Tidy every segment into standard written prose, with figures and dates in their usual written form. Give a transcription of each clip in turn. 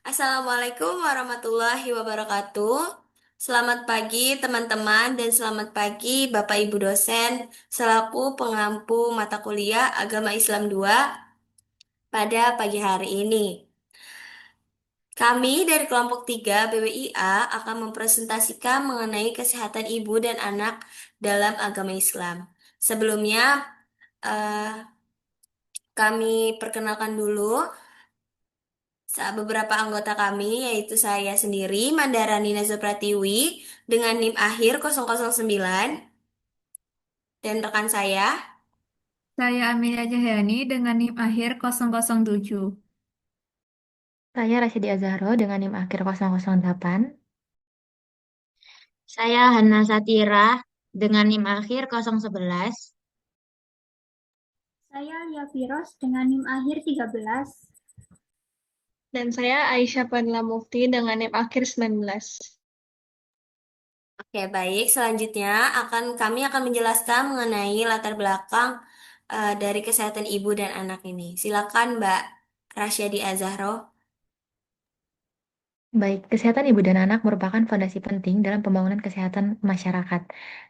Assalamualaikum warahmatullahi wabarakatuh. Selamat pagi teman-teman dan selamat pagi Bapak Ibu dosen selaku pengampu mata kuliah Agama Islam 2 pada pagi hari ini. Kami dari kelompok 3 BWIA akan mempresentasikan mengenai kesehatan ibu dan anak dalam agama Islam. Sebelumnya, eh, kami perkenalkan dulu beberapa anggota kami, yaitu saya sendiri, Mandarani Nazopratiwi, dengan NIM akhir 009, dan rekan saya. Saya Amelia Jahyani dengan NIM akhir 007. Saya Rasyidi Azharo dengan NIM akhir 008. Saya Hana Satira dengan NIM akhir 011. Saya Lia Firos dengan NIM akhir 13. Dan saya Aisyah Fadila Mufti dengan NIM akhir 19. Oke, baik. Selanjutnya kami akan menjelaskan mengenai latar belakang dari kesehatan ibu dan anak ini. Silakan Mbak Rasyadi Azharo. Baik, kesehatan ibu dan anak merupakan fondasi penting dalam pembangunan kesehatan masyarakat.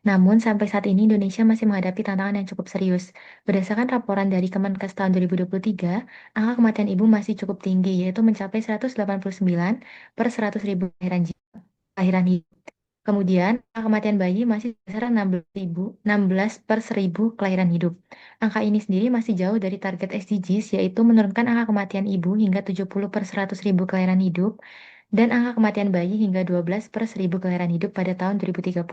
Namun, sampai saat ini Indonesia masih menghadapi tantangan yang cukup serius. Berdasarkan laporan dari Kemenkes tahun 2023, angka kematian ibu masih cukup tinggi, yaitu mencapai 189 per 100 ribu kelahiran hidup. Kemudian, angka kematian bayi masih sebesar 16 per 1000 kelahiran hidup. Angka ini sendiri masih jauh dari target SDGs, yaitu menurunkan angka kematian ibu hingga 70 per 100 ribu kelahiran hidup, dan angka kematian bayi hingga 12 per 1000 kelahiran hidup pada tahun 2030.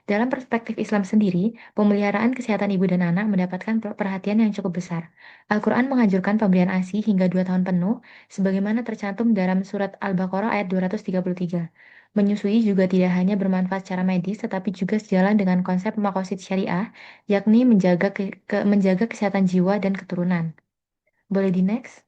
Dalam perspektif Islam sendiri, pemeliharaan kesehatan ibu dan anak mendapatkan perhatian yang cukup besar. Al-Quran menganjurkan pemberian ASI hingga 2 tahun penuh, sebagaimana tercantum dalam surat Al-Baqarah ayat 233. Menyusui juga tidak hanya bermanfaat secara medis, tetapi juga sejalan dengan konsep makosid syariah, yakni menjaga kesehatan jiwa dan keturunan. Boleh di next?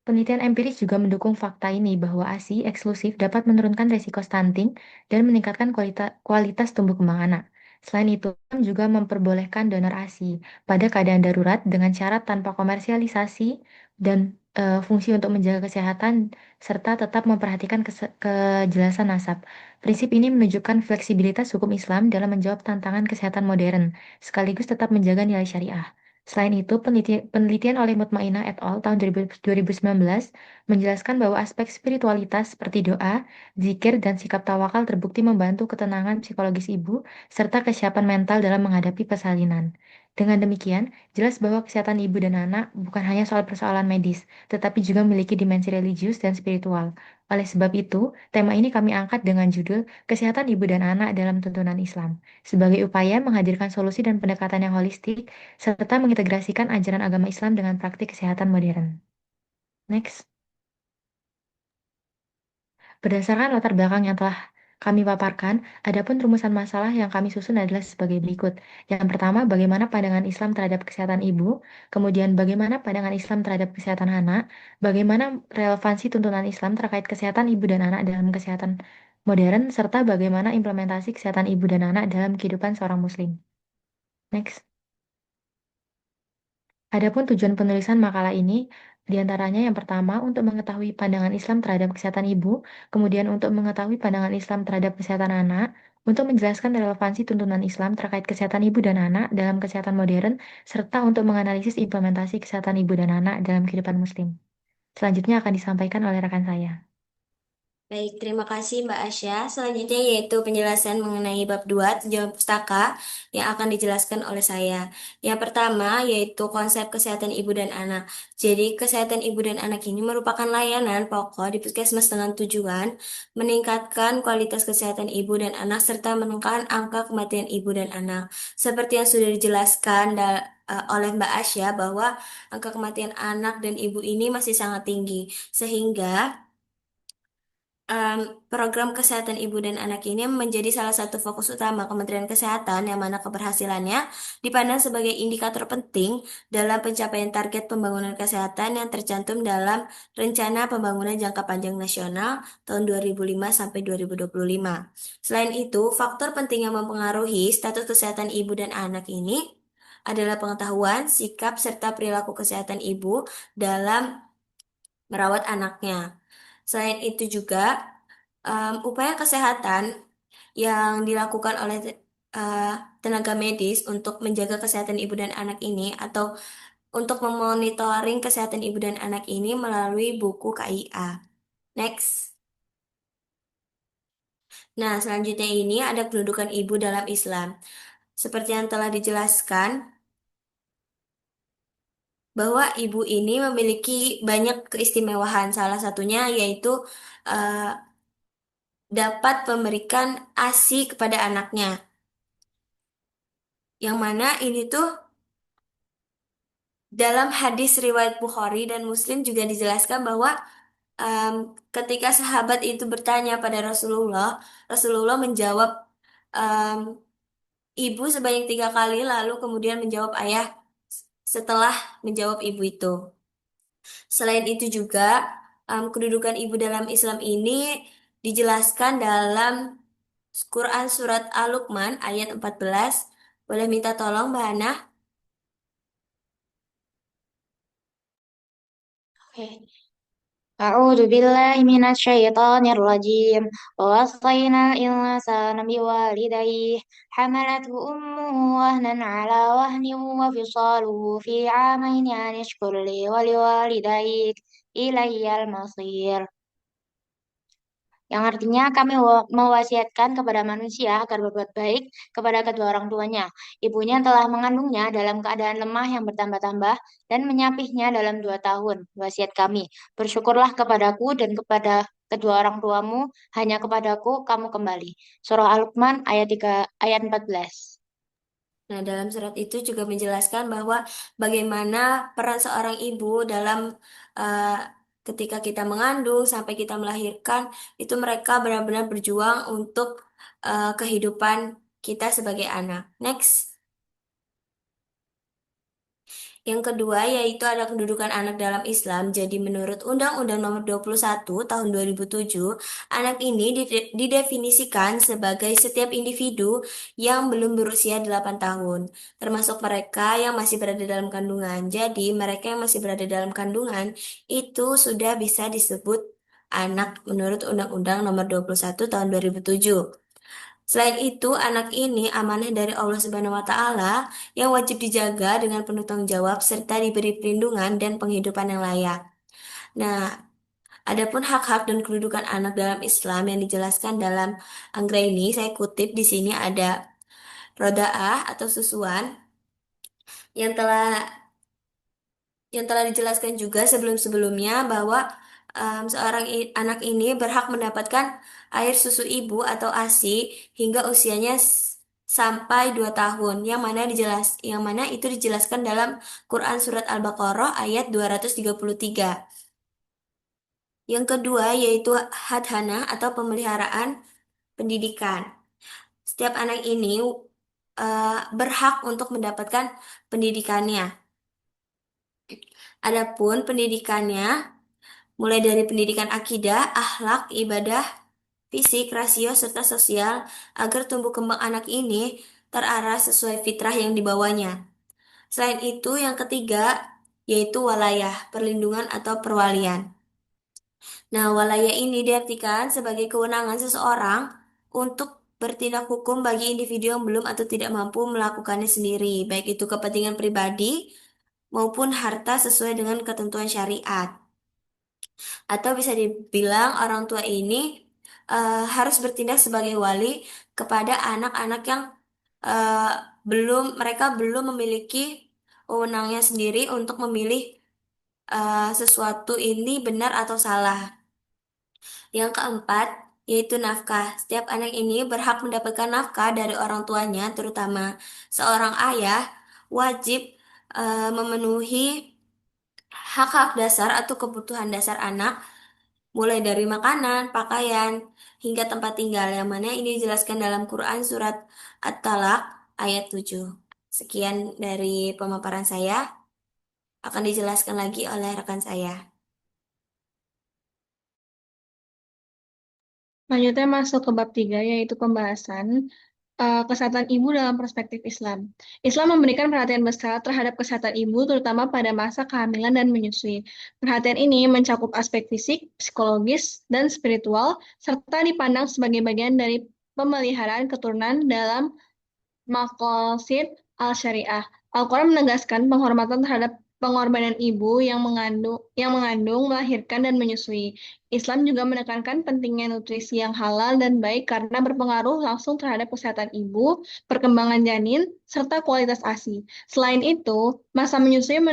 Penelitian empiris juga mendukung fakta ini bahwa ASI eksklusif dapat menurunkan risiko stunting dan meningkatkan kualitas tumbuh kembang anak. Selain itu, Islam juga memperbolehkan donor ASI pada keadaan darurat dengan syarat tanpa komersialisasi dan fungsi untuk menjaga kesehatan serta tetap memperhatikan kejelasan nasab. Prinsip ini menunjukkan fleksibilitas hukum Islam dalam menjawab tantangan kesehatan modern, sekaligus tetap menjaga nilai syariah. Selain itu, penelitian oleh Mutmainah et al. Tahun 2019 menjelaskan bahwa aspek spiritualitas seperti doa, zikir, dan sikap tawakal terbukti membantu ketenangan psikologis ibu serta kesiapan mental dalam menghadapi persalinan. Dengan demikian, jelas bahwa kesehatan ibu dan anak bukan hanya soal persoalan medis, tetapi juga memiliki dimensi religius dan spiritual. Oleh sebab itu, tema ini kami angkat dengan judul Kesehatan Ibu dan Anak dalam Tuntunan Islam, sebagai upaya menghadirkan solusi dan pendekatan yang holistik serta mengintegrasikan ajaran agama Islam dengan praktik kesehatan modern. Next. Berdasarkan latar belakang yang telah kami paparkan, adapun rumusan masalah yang kami susun adalah sebagai berikut. Yang pertama, bagaimana pandangan Islam terhadap kesehatan ibu, kemudian bagaimana pandangan Islam terhadap kesehatan anak, bagaimana relevansi tuntunan Islam terkait kesehatan ibu dan anak dalam kesehatan modern, serta bagaimana implementasi kesehatan ibu dan anak dalam kehidupan seorang Muslim. Next. Adapun tujuan penulisan makalah ini, diantaranya yang pertama untuk mengetahui pandangan Islam terhadap kesehatan ibu, kemudian untuk mengetahui pandangan Islam terhadap kesehatan anak, untuk menjelaskan relevansi tuntunan Islam terkait kesehatan ibu dan anak dalam kesehatan modern, serta untuk menganalisis implementasi kesehatan ibu dan anak dalam kehidupan Muslim. Selanjutnya akan disampaikan oleh rekan saya. Baik, terima kasih Mbak Asya. Selanjutnya yaitu penjelasan mengenai bab 2 tinjauan pustaka yang akan dijelaskan oleh saya. Yang pertama yaitu konsep kesehatan ibu dan anak. Jadi, kesehatan ibu dan anak ini merupakan layanan pokok di puskesmas dengan tujuan meningkatkan kualitas kesehatan ibu dan anak serta menekan angka kematian ibu dan anak. Seperti yang sudah dijelaskan oleh Mbak Asya bahwa angka kematian anak dan ibu ini masih sangat tinggi. Sehingga program kesehatan ibu dan anak ini menjadi salah satu fokus utama Kementerian Kesehatan yang mana keberhasilannya dipandang sebagai indikator penting dalam pencapaian target pembangunan kesehatan yang tercantum dalam Rencana Pembangunan Jangka Panjang Nasional tahun 2005 sampai 2025. Selain itu, faktor penting yang mempengaruhi status kesehatan ibu dan anak ini adalah pengetahuan, sikap, serta perilaku kesehatan ibu dalam merawat anaknya. Selain itu juga, upaya kesehatan yang dilakukan oleh eh, tenaga medis untuk menjaga kesehatan ibu dan anak ini atau untuk memonitoring kesehatan ibu dan anak ini melalui buku KIA. Next. Nah, selanjutnya ini ada kedudukan ibu dalam Islam. Seperti yang telah dijelaskan, bahwa ibu ini memiliki banyak keistimewaan. Salah satunya yaitu eh, dapat memberikan ASI kepada anaknya. Yang mana ini tuh dalam hadis riwayat Bukhari dan Muslim juga dijelaskan bahwa em, ketika sahabat itu bertanya pada Rasulullah, Rasulullah menjawab em, ibu sebanyak 3 kali, lalu kemudian menjawab ayah setelah menjawab ibu itu. Selain itu juga, kedudukan ibu dalam Islam ini dijelaskan dalam Quran Surat Al-Luqman ayat 14. Boleh minta tolong Mbak Hana? Oke. أعوذ بالله من الشيطان الرجيم ووصينا الإنسان بوالديه حملته أمه وهنا على وهن وفصاله في عامين أن اشكر لي ولوالديك إلي المصير. Yang artinya kami mewasiatkan kepada manusia agar berbuat baik kepada kedua orang tuanya. Ibunya telah mengandungnya dalam keadaan lemah yang bertambah-tambah dan menyapihnya dalam 2 tahun. Wasiat kami, bersyukurlah kepadaku dan kepada kedua orang tuamu, hanya kepadaku kamu kembali. Surah Al-Luqman ayat 3, ayat 14. Nah, dalam surat itu juga menjelaskan bahwa bagaimana peran seorang ibu dalam eh, ketika kita mengandung sampai kita melahirkan, itu mereka benar-benar berjuang untuk kehidupan kita sebagai anak. Next. Yang kedua yaitu ada kedudukan anak dalam Islam. Jadi menurut Undang-Undang Nomor 21 Tahun 2007, anak ini didefinisikan sebagai setiap individu yang belum berusia 8 tahun, termasuk mereka yang masih berada dalam kandungan. Jadi mereka yang masih berada dalam kandungan itu sudah bisa disebut anak menurut Undang-Undang Nomor 21 Tahun 2007. Selain itu, anak ini amanah dari Allah Subhanahu wa Ta'ala yang wajib dijaga dengan penuh tanggung jawab serta diberi perlindungan dan penghidupan yang layak. Nah, adapun hak-hak dan kedudukan anak dalam Islam yang dijelaskan dalam Anggraini, saya kutip di sini ada rodaah atau susuan yang telah dijelaskan juga sebelum-sebelumnya bahwa seorang anak ini berhak mendapatkan air susu ibu atau ASI hingga usianya sampai 2 tahun, yang mana itu dijelaskan dalam Quran Surat Al-Baqarah ayat 233. Yang kedua yaitu hadhana atau pemeliharaan pendidikan. Setiap anak ini berhak untuk mendapatkan pendidikannya. Adapun pendidikannya mulai dari pendidikan akidah, akhlak, ibadah, fisik, rasio, serta sosial, agar tumbuh kembang anak ini terarah sesuai fitrah yang dibawanya. Selain itu, yang ketiga yaitu walayah, perlindungan atau perwalian. Nah, walayah ini diartikan sebagai kewenangan seseorang untuk bertindak hukum bagi individu yang belum atau tidak mampu melakukannya sendiri, baik itu kepentingan pribadi maupun harta sesuai dengan ketentuan syariat. Atau bisa dibilang orang tua ini harus bertindak sebagai wali kepada anak-anak yang eh, mereka belum memiliki wewenangnya sendiri untuk memilih sesuatu ini benar atau salah. Yang keempat, yaitu nafkah. Setiap anak ini berhak mendapatkan nafkah dari orang tuanya, terutama seorang ayah wajib memenuhi hak-hak dasar atau kebutuhan dasar anak mulai dari makanan, pakaian, hingga tempat tinggal, yang mana ini dijelaskan dalam Quran Surat At-Talaq ayat 7. Sekian dari pemaparan saya, akan dijelaskan lagi oleh rekan saya. Lanjutnya masuk ke bab 3, yaitu pembahasan kesehatan ibu dalam perspektif Islam. Islam memberikan perhatian besar terhadap kesehatan ibu, terutama pada masa kehamilan dan menyusui. Perhatian ini mencakup aspek fisik, psikologis, dan spiritual, serta dipandang sebagai bagian dari pemeliharaan keturunan dalam Maqasid al-Syariah. Al-Quran menegaskan penghormatan terhadap pengorbanan ibu yang mengandung, melahirkan, dan menyusui. Islam juga menekankan pentingnya nutrisi yang halal dan baik karena berpengaruh langsung terhadap kesehatan ibu, perkembangan janin, serta kualitas ASI. Selain itu, masa menyusui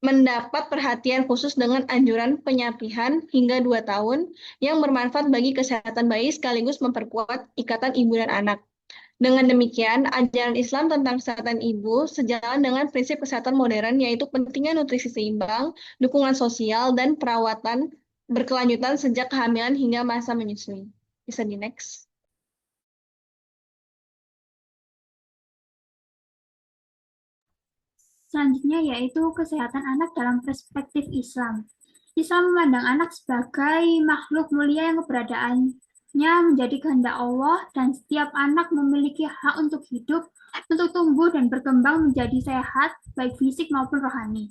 mendapat perhatian khusus dengan anjuran penyapihan hingga 2 tahun yang bermanfaat bagi kesehatan bayi sekaligus memperkuat ikatan ibu dan anak. Dengan demikian, ajaran Islam tentang kesehatan ibu sejalan dengan prinsip kesehatan modern, yaitu pentingnya nutrisi seimbang, dukungan sosial, dan perawatan berkelanjutan sejak kehamilan hingga masa menyusui. Bisa di next. Selanjutnya yaitu kesehatan anak dalam perspektif Islam. Islam memandang anak sebagai makhluk mulia yang keberadaannya menjadi kehendak Allah dan setiap anak memiliki hak untuk hidup, untuk tumbuh dan berkembang menjadi sehat, baik fisik maupun rohani.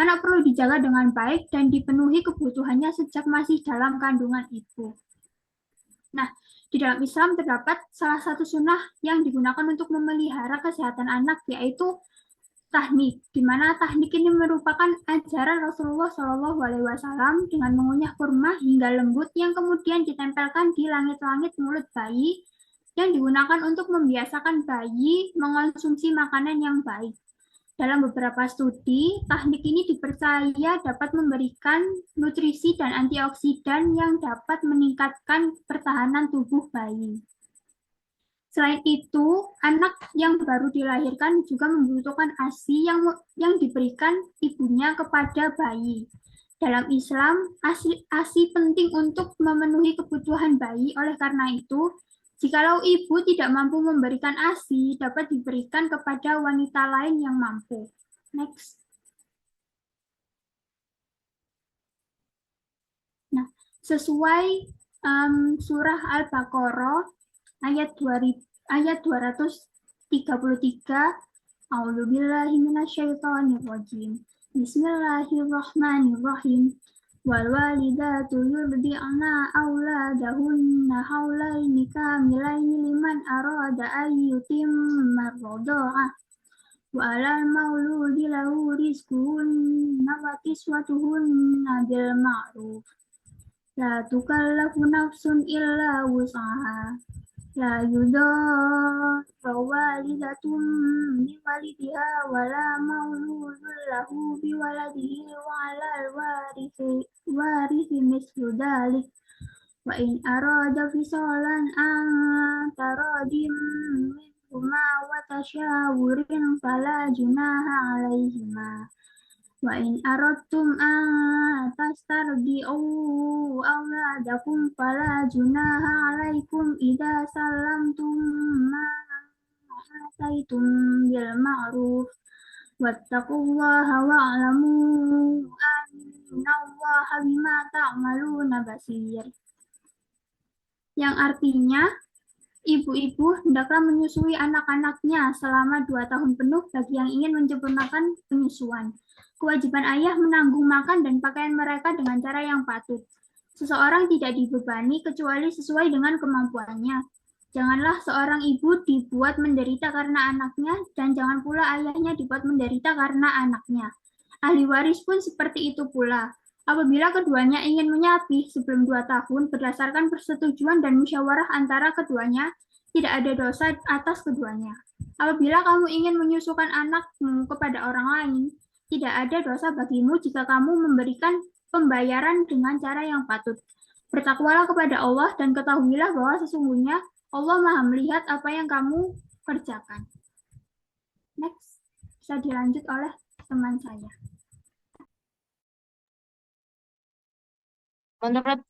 Anak perlu dijaga dengan baik dan dipenuhi kebutuhannya sejak masih dalam kandungan ibu. Nah, di dalam Islam terdapat salah satu sunnah yang digunakan untuk memelihara kesehatan anak, yaitu tahnik, di mana tahnik ini merupakan ajaran Rasulullah Shallallahu Alaihi Wasallam dengan mengunyah kurma hingga lembut yang kemudian ditempelkan di langit-langit mulut bayi yang digunakan untuk membiasakan bayi mengonsumsi makanan yang baik. Dalam beberapa studi, teknik ini dipercaya dapat memberikan nutrisi dan antioksidan yang dapat meningkatkan pertahanan tubuh bayi. Selain itu, anak yang baru dilahirkan juga membutuhkan ASI yang diberikan ibunya kepada bayi. Dalam Islam, ASI penting untuk memenuhi kebutuhan bayi. Oleh karena itu, jikalau ibu tidak mampu memberikan ASI, dapat diberikan kepada wanita lain yang mampu. Next. Nah, sesuai surah Al-Baqarah ayat 233, A'udzubillahi minasyaitonirrajim. Bismillahirrahmanirrahim. Wal walidatu yurdi'na auladahunna haulaini kamilaini liman arada ayyutimma ar-radha'ah. Wa 'alal mauludi lahu rizquhunna wa kiswatuhunna bil ma'ruf. La tukallafu nafsun illa wus'aha. La yudhara walidatun biwalidiha wala mauludun lahu biwaladihi wa 'alal warithi mislu dzalik. Wa in arada fisalan an taradim minhuma wa tasyawurin fala junaha 'alaihima. Wa in aradtum an tastardi'u auladakum fala junaha 'alaikum idza sallamtum ma ataitum bil ma'ruf. Wattaqullaha wa'lamu annallaha bima ta'maluna basir. Yang artinya, ibu-ibu hendaklah menyusui anak-anaknya selama 2 tahun penuh bagi yang ingin menyempurnakan penyusuan. Kewajiban ayah menanggung makan dan pakaian mereka dengan cara yang patut. Seseorang tidak dibebani kecuali sesuai dengan kemampuannya. Janganlah seorang ibu dibuat menderita karena anaknya, dan jangan pula ayahnya dibuat menderita karena anaknya. Ahli waris pun seperti itu pula. Apabila keduanya ingin menyapih sebelum 2 tahun berdasarkan persetujuan dan musyawarah antara keduanya, tidak ada dosa atas keduanya. Apabila kamu ingin menyusukan anakmu kepada orang lain, tidak ada dosa bagimu jika kamu memberikan pembayaran dengan cara yang patut. Bertakwalah kepada Allah dan ketahuilah bahwa sesungguhnya Allah Maha melihat apa yang kamu kerjakan. Next, bisa dilanjut oleh teman saya. Menurut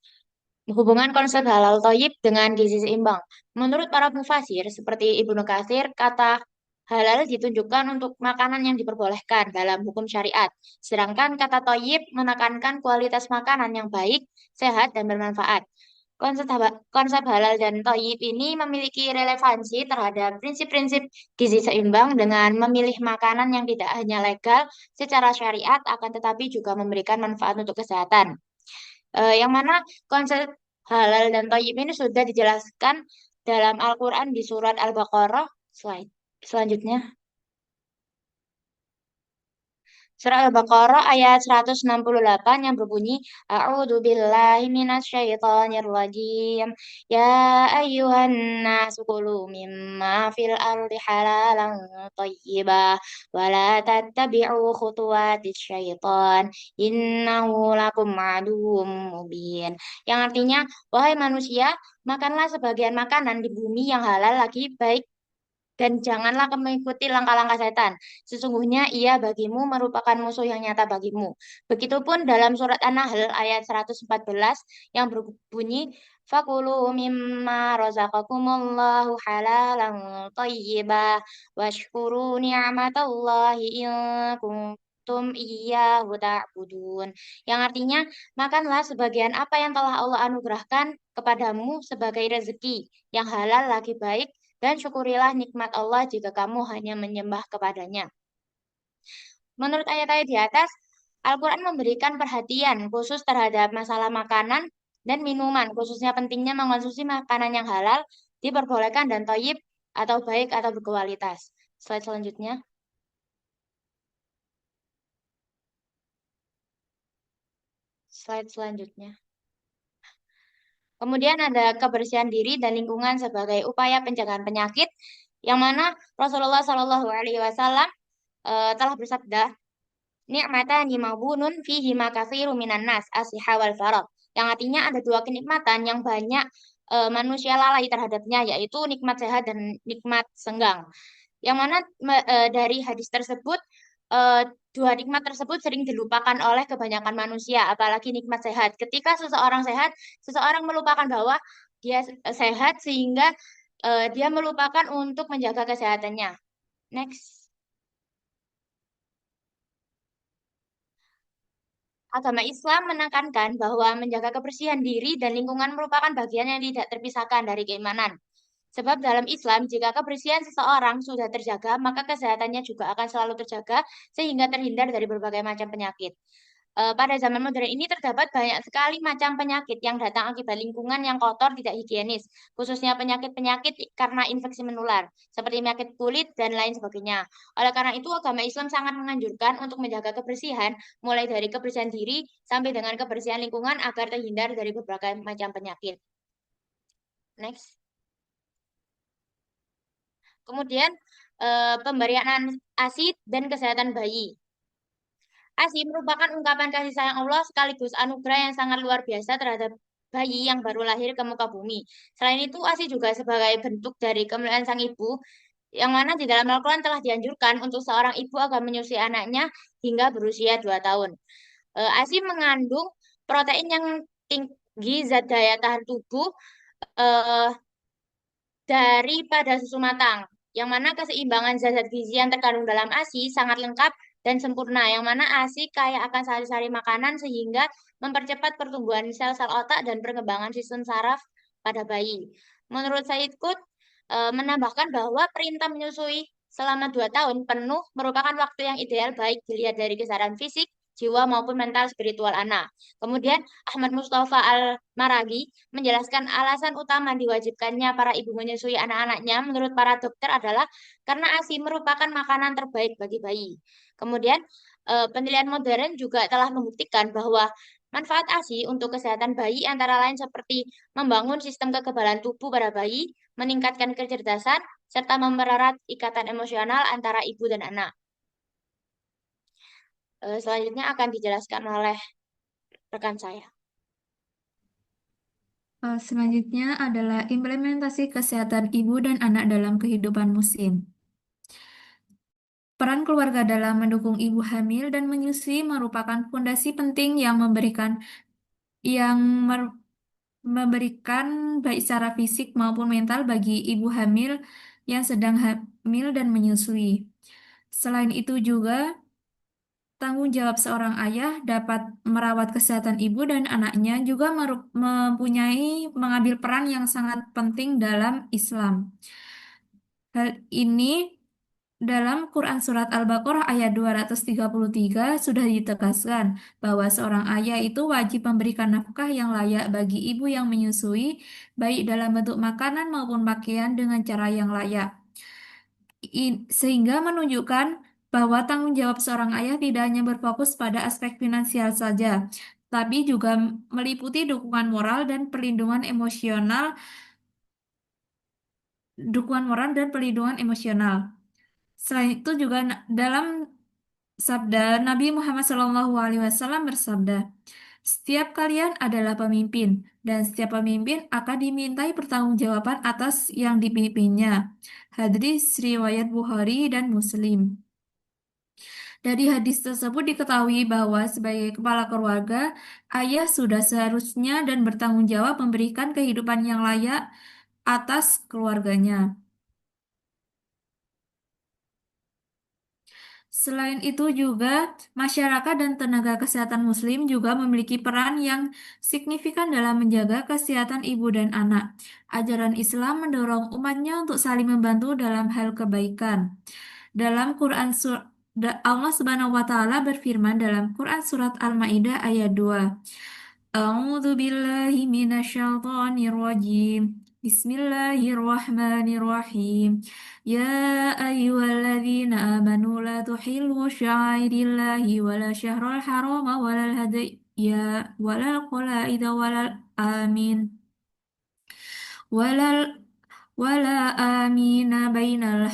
hubungan konsep halal toyib dengan gizi seimbang. Menurut para mufasir, seperti Ibnu Katsir, kata halal ditunjukkan untuk makanan yang diperbolehkan dalam hukum syariat. Sedangkan kata toyib menekankan kualitas makanan yang baik, sehat, dan bermanfaat. Konsep halal dan toyib ini memiliki relevansi terhadap prinsip-prinsip gizi seimbang dengan memilih makanan yang tidak hanya legal secara syariat, akan tetapi juga memberikan manfaat untuk kesehatan. Yang mana konsep halal dan toyib ini sudah dijelaskan dalam Al-Quran di surat Al-Baqarah. Slide selanjutnya. Surah Al-Baqarah ayat 168 yang berbunyi, A'udzu billahi minasyaitonir rajim. Ya ayyuhan nasu kulu mimma fil ardi halalan thayyibah wa la tattabi'u khutuwatis syaitan innahu lakum aduwwum mubin. Yang artinya, wahai manusia, makanlah sebagian makanan di bumi yang halal lagi baik dan janganlah kamu mengikuti langkah-langkah setan. Sesungguhnya ia bagimu merupakan musuh yang nyata bagimu. Begitupun dalam surat An-Nahl ayat 114 yang berbunyi, Fakulu mimma razaqakumullahu halalan thayyibah washkuru ni'matallahi in kuntum iyyahu ta'budun. Yang artinya, makanlah sebagian apa yang telah Allah anugerahkan kepadamu sebagai rezeki yang halal lagi baik dan syukurilah nikmat Allah jika kamu hanya menyembah kepadanya. Menurut ayat-ayat di atas, Al-Quran memberikan perhatian khusus terhadap masalah makanan dan minuman, khususnya pentingnya mengonsumsi makanan yang halal, diperbolehkan dan toyib atau baik atau berkualitas. Slide selanjutnya. Slide selanjutnya. Kemudian ada kebersihan diri dan lingkungan sebagai upaya pencegahan penyakit, yang mana Rasulullah Shallallahu Alaihi Wasallam telah bersabda, Ni'matani maghbunun fihi ma katsiru minan nas as-siha wal faragh. Yang artinya ada dua kenikmatan yang banyak manusia lalai terhadapnya, yaitu nikmat sehat dan nikmat senggang. Yang mana dari hadis tersebut eh, dua nikmat tersebut sering dilupakan oleh kebanyakan manusia, apalagi nikmat sehat. Ketika seseorang sehat, seseorang melupakan bahwa dia sehat sehingga dia melupakan untuk menjaga kesehatannya. Next. Agama Islam menekankan bahwa menjaga kebersihan diri dan lingkungan merupakan bagian yang tidak terpisahkan dari keimanan. Sebab dalam Islam, jika kebersihan seseorang sudah terjaga, maka kesehatannya juga akan selalu terjaga sehingga terhindar dari berbagai macam penyakit. Pada zaman modern ini terdapat banyak sekali macam penyakit yang datang akibat lingkungan yang kotor tidak higienis, khususnya penyakit-penyakit karena infeksi menular, seperti penyakit kulit dan lain sebagainya. Oleh karena itu, agama Islam sangat menganjurkan untuk menjaga kebersihan, mulai dari kebersihan diri sampai dengan kebersihan lingkungan agar terhindar dari berbagai macam penyakit. Next. Kemudian, pemberian ASI dan kesehatan bayi. ASI merupakan ungkapan kasih sayang Allah sekaligus anugerah yang sangat luar biasa terhadap bayi yang baru lahir ke muka bumi. Selain itu, ASI juga sebagai bentuk dari kemuliaan sang ibu, yang mana di dalam Al-Quran telah dianjurkan untuk seorang ibu agar menyusui anaknya hingga berusia 2 tahun. ASI mengandung protein yang tinggi zat daya tahan tubuh eh, daripada susu matang, yang mana keseimbangan zat-zat gizi yang terkandung dalam ASI sangat lengkap dan sempurna, yang mana ASI kaya akan sari-sari makanan sehingga mempercepat pertumbuhan sel-sel otak dan perkembangan sistem saraf pada bayi. Menurut Said Qutb, menambahkan bahwa perintah menyusui selama 2 tahun penuh merupakan waktu yang ideal baik dilihat dari kisaran fisik, jiwa maupun mental spiritual anak. Kemudian Ahmad Mustafa Al-Maragi menjelaskan alasan utama diwajibkannya para ibu menyusui anak-anaknya menurut para dokter adalah karena ASI merupakan makanan terbaik bagi bayi. Kemudian penelitian modern juga telah membuktikan bahwa manfaat ASI untuk kesehatan bayi antara lain seperti membangun sistem kekebalan tubuh pada bayi, meningkatkan kecerdasan, serta mempererat ikatan emosional antara ibu dan anak. Selanjutnya akan dijelaskan oleh rekan saya. Selanjutnya adalah implementasi kesehatan ibu dan anak dalam kehidupan Muslim. Peran keluarga dalam mendukung ibu hamil dan menyusui merupakan fondasi penting yang memberikan baik secara fisik maupun mental bagi ibu hamil yang sedang hamil dan menyusui. Selain itu juga tanggung jawab seorang ayah dapat merawat kesehatan ibu dan anaknya juga mengambil peran yang sangat penting dalam Islam. Hal ini dalam Quran Surat Al-Baqarah ayat 233 sudah ditegaskan bahwa seorang ayah itu wajib memberikan nafkah yang layak bagi ibu yang menyusui, baik dalam bentuk makanan maupun pakaian dengan cara yang layak. Sehingga menunjukkan bahwa tanggung jawab seorang ayah tidak hanya berfokus pada aspek finansial saja, tapi juga meliputi dukungan moral dan pelindungan emosional. Selain itu juga dalam sabda Nabi Muhammad SAW bersabda, "Setiap kalian adalah pemimpin, dan setiap pemimpin akan dimintai pertanggungjawaban atas yang dipimpinnya." Hadis riwayat Bukhari dan Muslim. Dari hadis tersebut diketahui bahwa sebagai kepala keluarga, ayah sudah seharusnya dan bertanggung jawab memberikan kehidupan yang layak atas keluarganya. Selain itu juga, masyarakat dan tenaga kesehatan Muslim juga memiliki peran yang signifikan dalam menjaga kesehatan ibu dan anak. Ajaran Islam mendorong umatnya untuk saling membantu dalam hal kebaikan. Dalam Allah Subhanahu wa taala berfirman dalam Quran surat Al-Maidah ayat 2. A'udzu billahi minasyaitonir rajim. Bismillahirrahmanirrahim. Ya ayyuhalladzina amanu la tuhillu sya'airillahi wala syahrul harama walal hadaya walal qalaida walal amin walal wala amina bainal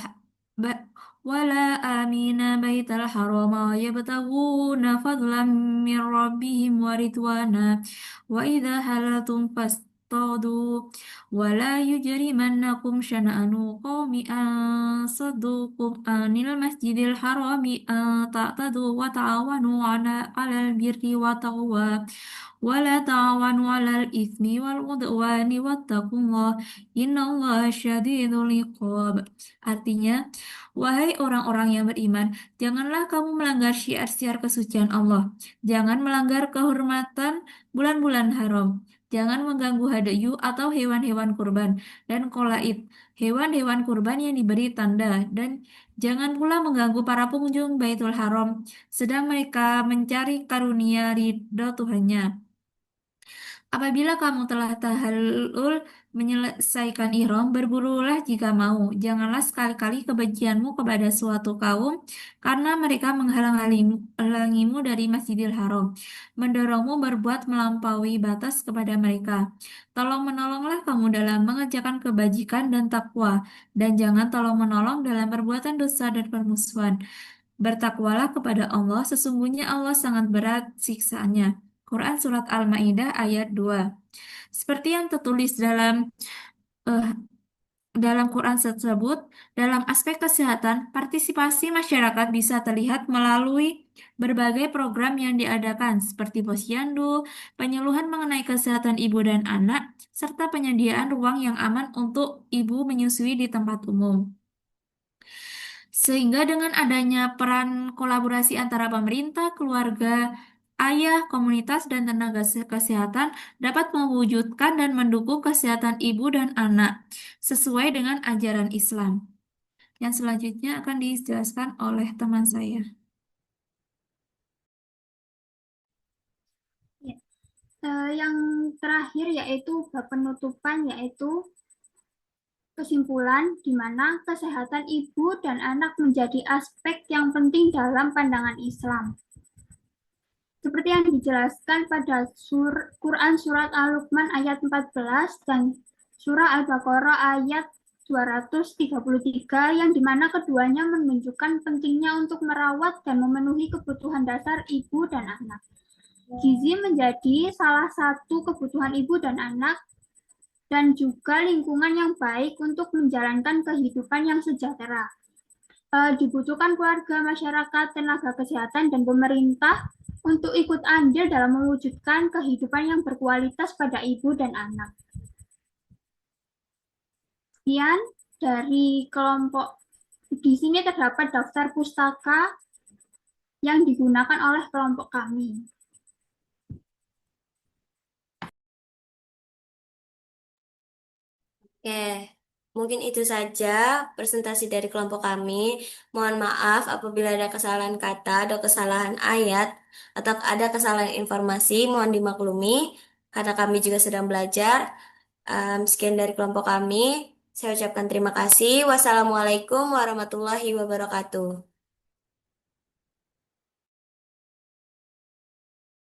ba- wala amina baital harama yabtaguna fadlan min rabbihim wa ridwana wa idza halatum fastadu wala yujrimannakum syana'anu qaumi an saddukum anil masjidil harami an ta'tadu wa ta'awanu 'alal birri wa taqwa wala ta'awanu 'alal itsmi wal 'udwani wattaqullah innallaha syadidul iqab. Artinya, wahai orang-orang yang beriman, janganlah kamu melanggar syiar-syiar kesucian Allah. Jangan melanggar kehormatan bulan-bulan haram. Jangan mengganggu hadayu atau hewan-hewan kurban dan qolaid, hewan-hewan kurban yang diberi tanda, dan jangan pula mengganggu para pengunjung Baitul Haram sedang mereka mencari karunia ridho Tuhannya. Apabila kamu telah tahallul menyelesaikan ihram, berburulah jika mau. Janganlah sekali-kali kebencianmu kepada suatu kaum karena mereka menghalangimu dari Masjidil Haram, mendorongmu berbuat melampaui batas kepada mereka. Tolong-menolonglah kamu dalam mengerjakan kebajikan dan takwa, dan jangan tolong-menolong dalam perbuatan dosa dan permusuhan. Bertakwalah kepada Allah, sesungguhnya Allah sangat berat siksaannya. Quran Surat Al-Maidah ayat 2. Seperti yang tertulis eh, dalam Quran tersebut, dalam aspek kesehatan, partisipasi masyarakat bisa terlihat melalui berbagai program yang diadakan, seperti posyandu, penyuluhan mengenai kesehatan ibu dan anak, serta penyediaan ruang yang aman untuk ibu menyusui di tempat umum. Sehingga dengan adanya peran kolaborasi antara pemerintah, keluarga, ayah, komunitas, dan tenaga kesehatan dapat mewujudkan dan mendukung kesehatan ibu dan anak sesuai dengan ajaran Islam. Yang selanjutnya akan dijelaskan oleh teman saya. Ya. Yang terakhir yaitu bab penutupan, yaitu kesimpulan di mana kesehatan ibu dan anak menjadi aspek yang penting dalam pandangan Islam. Seperti yang dijelaskan pada Quran Surat Al-Luqman ayat 14 dan Surah Al-Baqarah ayat 233 yang dimana keduanya menunjukkan pentingnya untuk merawat dan memenuhi kebutuhan dasar ibu dan anak. Gizi menjadi salah satu kebutuhan ibu dan anak dan juga lingkungan yang baik untuk menjalankan kehidupan yang sejahtera. Dibutuhkan keluarga, masyarakat, tenaga kesehatan, dan pemerintah untuk ikut andil dalam mewujudkan kehidupan yang berkualitas pada ibu dan anak. Sekian dari kelompok. Di sini terdapat daftar pustaka yang digunakan oleh kelompok kami. Oke, mungkin itu saja presentasi dari kelompok kami. Mohon maaf apabila ada kesalahan kata atau kesalahan ayat atau ada kesalahan informasi, mohon dimaklumi karena kami juga sedang belajar. Sekian dari kelompok kami. Saya ucapkan terima kasih. Wassalamualaikum warahmatullahi wabarakatuh.